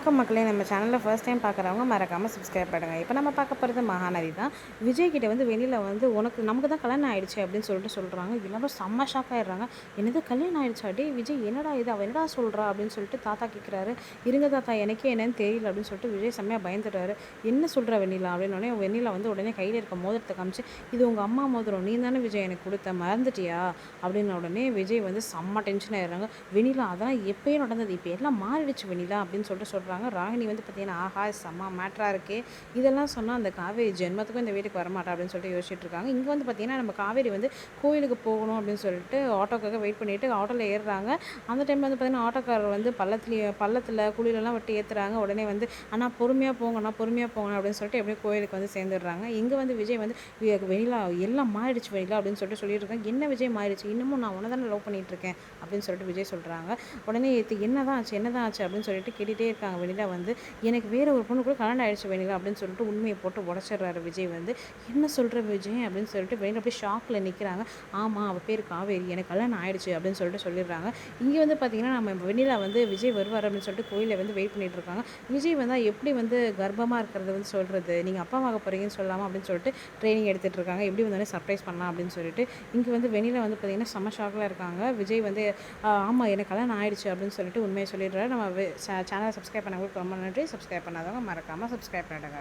வணக்கம் மக்களே, நம்ம சேனலில் ஃபர்ஸ்ட் டைம் பார்க்குறவங்க மறக்காமல் சப்ஸ்கிரைப் பண்ணுங்கள். இப்போ நம்ம பார்க்க போகிறது மகாநதி தான். விஜய் கிட்ட வந்து வெளியில் வந்து நமக்கு தான் கல்யாணம் ஆயிடுச்சு அப்படின்னு சொல்கிறாங்க. எல்லாரும் செம்ம ஷாக் ஆகிடுறாங்க. என்னது கல்யாணம் ஆயிடுச்சா? டே விஜய், என்னடா இது, அவள் என்னடா சொல்கிறா அப்படின்னு சொல்லிட்டு தாத்தா கேட்குறாரு. இருங்க தாத்தா, எனக்கே என்னன்னு தெரியல அப்படின்னு சொல்லிட்டு விஜய் செம்மையாக பயந்துடுறாரு. என்ன சொல்கிற வெண்ணிலா அப்படின்னோடனே வெண்ணிலா வந்து உடனே கையில் இருக்க மோதிரத்தை காமிச்சு, இது உங்கள் அம்மா மோதிரம், நீ தானே விஜய் எனக்கு கொடுத்த, மறந்துட்டியா அப்படின்ன உடனே விஜய் வந்து செம்ம டென்ஷன் ஆயிடுறாங்க. வெண்ணிலா, அதெல்லாம் எப்பயும் நடந்தது, இப்போ எல்லாம் மாறிடுச்சு வெண்ணிலா அப்படின்னு சொல்கிறாங்க. ராகினி வந்து பார்த்தீங்கன்னா, ஆஹா செம்ம மேட்ரா இருக்கே, இதெல்லாம் சொன்னால் அந்த காவேரி ஜென்மத்துக்கும் இந்த வீட்டுக்கு வரமாட்டா அப்படின்னு சொல்லிட்டு யோசிச்சுட்டு இருக்காங்க. இங்கே வந்து பார்த்தீங்கன்னா, நம்ம காவேரி வந்து கோயிலுக்கு போகணும் அப்படின்னு சொல்லிட்டு ஆட்டோக்காக வெயிட் பண்ணிட்டு ஆட்டோவில் ஏறுறாங்க. அந்த டைமில் வந்து பார்த்தீங்கன்னா, ஆட்டோக்காரர் வந்து பள்ளத்தில் குழியிலலாம் விட்டு ஏற்றுறாங்க. உடனே வந்து அண்ணா பொறுமையாக போங்கண்ணா, பொறுமையாக போங்கண்ணா அப்படின்னு சொல்லிட்டு எப்படியும் கோயிலுக்கு வந்து சேர்ந்துடுறாங்க. இங்கே வந்து விஜய் வந்து வெளியில எல்லாம் மாறிடுச்சு வெளியில அப்படின்னு சொல்லிட்டு சொல்லிட்டு இருக்காங்க. என்ன விஜய் மாறிடுச்சு, இன்னமும் நான் உன்னை தானே லவ் பண்ணிட்டு இருக்கேன் அப்படின்னு சொல்லிட்டு விஜய் சொல்கிறாங்க. உடனே என்னதான் ஆச்சு அப்படின்னு சொல்லிட்டு கேட்டுகிட்டே இருக்காங்க. வெண்ணிலா வந்து, எனக்கு வேற ஒரு பொண்ணு கூட கல்யாணம் ஆயிடுச்சு வெண்ணிலா அப்படின்னு சொல்லிட்டு உண்மையை போட்டு உடச்சிடுறாரு விஜய் வந்து. என்ன சொல்கிற விஜய் அப்படின்னு சொல்லிட்டு வெண்ணிலா அப்படியே ஷாக்கில் நிற்கிறாங்க. ஆமாம், அவள் பேர் காவேரி, எனக்கு கல்யாணம் ஆயிடுச்சு அப்படின்னு சொல்லிட்டு சொல்லிடுறாங்க. இங்கே வந்து பார்த்தீங்கன்னா, நம்ம வெண்ணிலா வந்து விஜய் வருவார் அப்படின்னு சொல்லிட்டு கோயிலில் வந்து வெயிட் பண்ணிட்டு இருக்காங்க. விஜய் வந்தால் எப்படி வந்து கர்ப்பமாக இருக்கிறத வந்து சொல்கிறது, நீங்கள் அப்பாவாக போகிறீங்கன்னு சொல்லாமல் அப்படின்னு சொல்லிட்டு ட்ரைனிங் எடுத்துகிட்டு இருக்காங்க. எப்படி வந்தோடனே சர்ப்ரைஸ் பண்ணலாம் அப்படின்னு சொல்லிட்டு. இங்கே வந்து வெண்ணிலா வந்து பார்த்தீங்கன்னா செம்ம ஷாக்கில் இருக்காங்க. விஜய் வந்து ஆமாம் எனக்கு கல்யாணம் ஆயிடுச்சு அப்படின்னு சொல்லிட்டு உண்மையை சொல்லிடுறாரு. நம்ம சேனலை சப்ஸ்கிரைப் பண்ணவங்களுக்கு ரொம்ப நன்றி. சப்ஸ்கிரைப் பண்ணாதவங்க மறக்காமல் சப்ஸ்கிரைப் பண்ணிடுங்க.